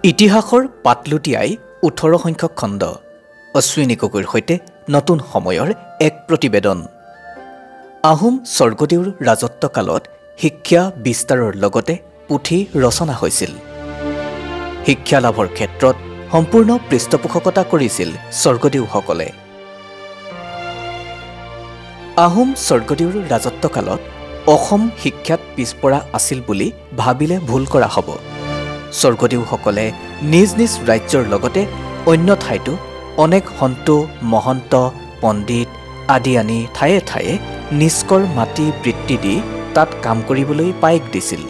ইতিহাসৰ পাতলুটিয়াই ১৮ সংখ্যক খণ্ড অশ্বিনী গগৈৰ সৈতে নতুন সময়ৰ এক প্ৰতিবেদন। আহোম স্বৰ্গদেউৰ ৰাজত্বকালত শিক্ষা বিস্তাৰৰ লগতে পুথি ৰচনা হৈছিল। শিক্ষা লাভৰ ক্ষেত্ৰত সম্পূৰ্ণ পৃষ্ঠপোষকতা কৰিছিল স্বৰ্গদেউসকলে। আহোম স্বৰ্গদেউৰ ৰাজত্বকালত অসম শিক্ষাত পিছপৰা আছিল বুলি ভাবিলে ভুল কৰা হ'ব। স্বৰ্গদেউসকলে নিজ নিজ ৰাজ্যৰ লগতে অন্য ঠাইতো অনেক সন্ত মহন্ত পণ্ডিত আদি আনি ঠায়ে ঠায়ে নিষ্কৰ মাটি বৃত্তি দি তাত কাম কৰিবলৈ পাইক দিছিল।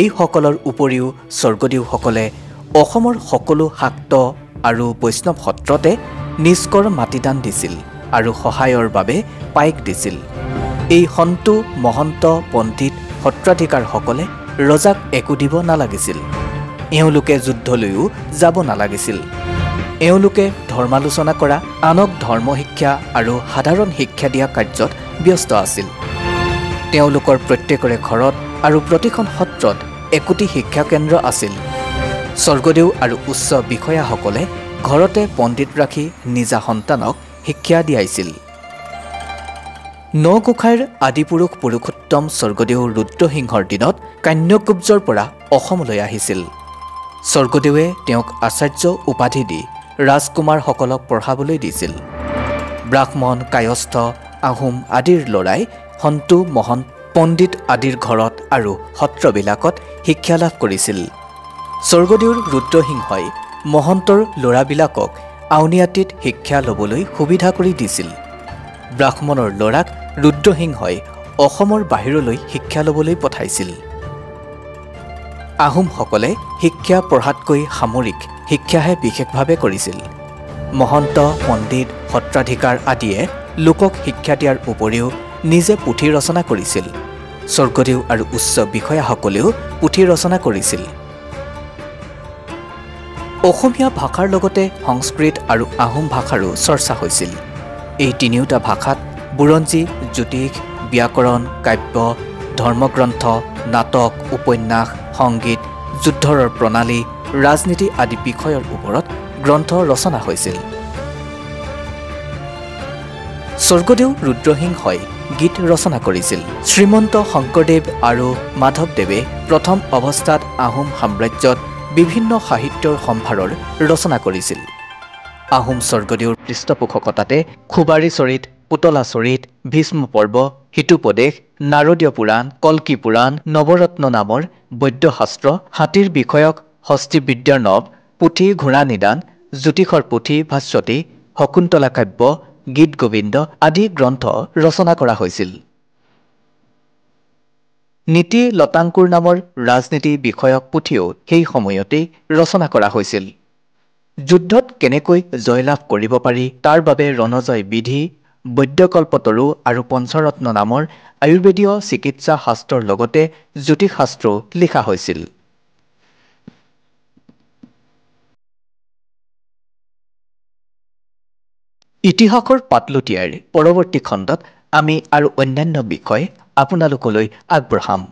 এইসকলৰ উপৰিও স্বৰ্গদেউসকলে অসমৰ সকলো শাক্ত আৰু বৈষ্ণৱ সত্ৰতে নিষ্কৰ মাটিদান দিছিল আৰু সহায়ৰ বাবে পাইক দিছিল। এই সন্ত মহন্ত পণ্ডিত সত্ৰাধিকাৰসকলে ৰজাক একো দিব নালাগিছিল। এওঁলোকে যুদ্ধলৈও যাব নালাগিছিল। এওঁলোকে ধৰ্মালোচনা কৰা, আনক ধৰ্ম শিক্ষা আৰু সাধাৰণ শিক্ষা দিয়া কাৰ্যত ব্যস্ত আছিল। তেওঁলোকৰ প্ৰত্যেকৰে ঘৰত আৰু প্ৰতিখন সত্ৰত একোটি শিক্ষা কেন্দ্ৰ আছিল। স্বৰ্গদেউ আৰু উচ্চ বিষয়াসকলে ঘৰতে পণ্ডিত ৰাখি নিজা সন্তানক শিক্ষা দিয়াইছিল। নগোসাঁইৰ আদিপুৰুষ পুৰুষোত্তম স্বৰ্গদেউ ৰুদ্ৰসিংহৰ দিনত কান্যকুব্জৰ পৰা অসমলৈ আহিছিল। স্বৰ্গদেৱে তেওঁক আচাৰ্য উপাধি দি ৰাজকুমাৰসকলক পঢ়াবলৈ দিছিল। ব্ৰাহ্মণ কায়স্থ আহোম আদিৰ ল'ৰাই সন্তু মহন্ত পণ্ডিত আদিৰ ঘৰত আৰু সত্ৰবিলাকত শিক্ষা লাভ কৰিছিল। স্বৰ্গদেউৰ ৰুদ্ৰসিংহই মহন্তৰ ল'ৰাবিলাকক আউনীআটীত শিক্ষা ল'বলৈ সুবিধা কৰি দিছিল। ব্ৰাহ্মণৰ ল'ৰাক ৰুদ্ৰসিংহই অসমৰ বাহিৰলৈ শিক্ষা ল'বলৈ পঠাইছিল। আহোমসকলে শিক্ষা পঢ়াতকৈ সামৰিক শিক্ষাহে বিশেষভাৱে কৰিছিল। মহন্ত পণ্ডিত সত্ৰাধিকাৰ আদিয়ে লোকক শিক্ষা দিয়াৰ উপৰিও নিজে পুথি ৰচনা কৰিছিল। স্বৰ্গদেউ আৰু উচ্চ বিষয়াসকলেও পুথি ৰচনা কৰিছিল। অসমীয়া ভাষাৰ লগতে সংস্কৃত আৰু আহোম ভাষাৰো চৰ্চা হৈছিল। এই তিনিওটা ভাষাত বুৰঞ্জী জ্যোতিষ ব্যাকৰণ কাব্য ধৰ্মগ্ৰন্থ নাটক উপন্যাস সংগীত যুদ্ধৰ প্ৰণালী ৰাজনীতি আদি বিষয়ৰ ওপৰত গ্ৰন্থ ৰচনা হৈছিল। স্বৰ্গদেউ ৰুদ্ৰসিংহই গীত ৰচনা কৰিছিল। শ্ৰীমন্ত শংকৰদেৱ আৰু মাধৱদেৱে প্ৰথম অৱস্থাত আহোম সাম্ৰাজ্যত বিভিন্ন সাহিত্যৰ সম্ভাৰৰ ৰচনা কৰিছিল। আহোম স্বৰ্গদেউৰ পৃষ্ঠপোষকতাতে খুবাৰী চৰিত পুতলা চৰিত ভীষ্ম পৰ্ব হিতুপদেশ নাৰদীয় পুৰাণ কল্কী পুৰাণ নৱৰত্ন নামৰ বৈদ্যশাস্ত্ৰ হাতীৰ বিষয়ক হস্তিবিদ্যাৰ নভ পুথি ঘোঁৰা নিদান জ্যোতিষৰ পুথি ভাস্বতী শকুন্তলা কাব্য গীত গোবিন্দ আদি গ্ৰন্থ ৰচনা কৰা হৈছিল। নীতি লতাংকুৰ নামৰ ৰাজনীতি বিষয়ক পুথিও সেই সময়তেই ৰচনা কৰা হৈছিল। যুদ্ধত কেনেকৈ জয়লাভ কৰিব পাৰি তাৰ বাবে ৰণজয় বিধি বৈদ্যকল্পতৰু আৰু পঞ্চৰত্ন নামৰ আয়ুৰ্বেদীয় চিকিৎসা শাস্ত্ৰৰ লগতে জ্যোতিষ শাস্ত্ৰও লিখা হৈছিল। ইতিহাসৰ পাতলুটিয়াৰ পৰৱৰ্তী খণ্ডত আমি আৰু অন্যান্য বিষয় আপোনালোকলৈ আগবঢ়াম।